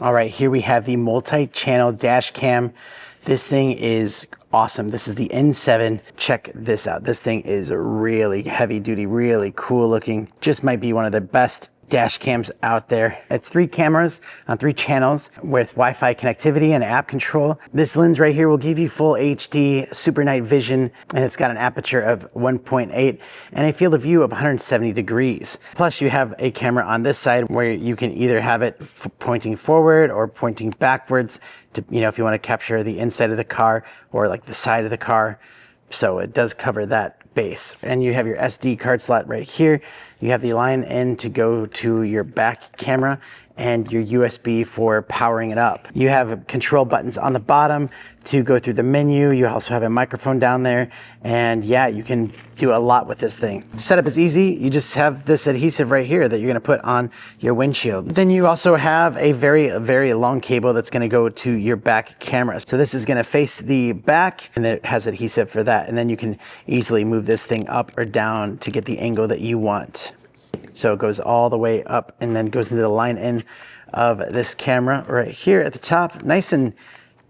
All right, here we have the multi-channel dash cam. This thing is awesome. This is the N7. Check this out. This thing is really heavy duty, really cool looking. Just might be one of the best dash cams out there. It's 3 cameras on 3 channels with Wi-Fi connectivity and app control. This lens right here will give you full HD super night vision, and it's got an aperture of 1.8 and a field of view of 170 degrees. Plus you have a camera on this side where you can either have it pointing forward or pointing backwards to, you know, if you want to capture the inside of the car or like the side of the car. So it does cover that base. And you have your SD card slot right here. You have the line in to go to your back camera and your USB for powering it up. You have control buttons on the bottom to go through the menu. You also have a microphone down there, and yeah, you can do a lot with this thing. Setup is easy. You just have this adhesive right here that you're gonna put on your windshield. Then you also have a very long cable that's gonna go to your back camera. So this is gonna face the back, and it has adhesive for that. And then you can easily move this thing up or down to get the angle that you want. So it goes all the way up and then goes into the line in of this camera right here at the top. Nice and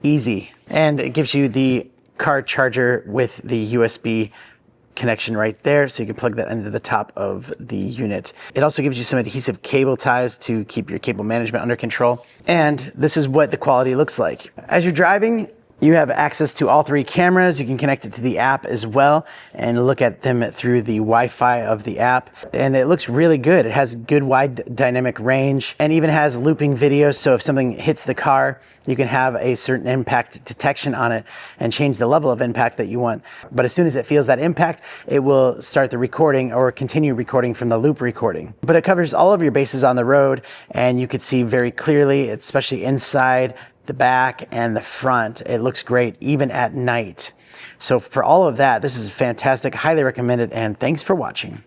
easy. And it gives you the car charger with the USB connection right there, so you can plug that into the top of the unit. It also gives you some adhesive cable ties to keep your cable management under control. And this is what the quality looks like. As you're driving, you have access to all 3 cameras. You can connect it to the app as well and look at them through the Wi-Fi of the app. And it looks really good. It has good wide dynamic range and even has looping video. So if something hits the car, you can have a certain impact detection on it and change the level of impact that you want. But as soon as it feels that impact, it will start the recording or continue recording from the loop recording. But it covers all of your bases on the road, and you could see very clearly, especially inside, the back and the front. It looks great even at night. So for all of that, this is fantastic. Highly recommended, and thanks for watching.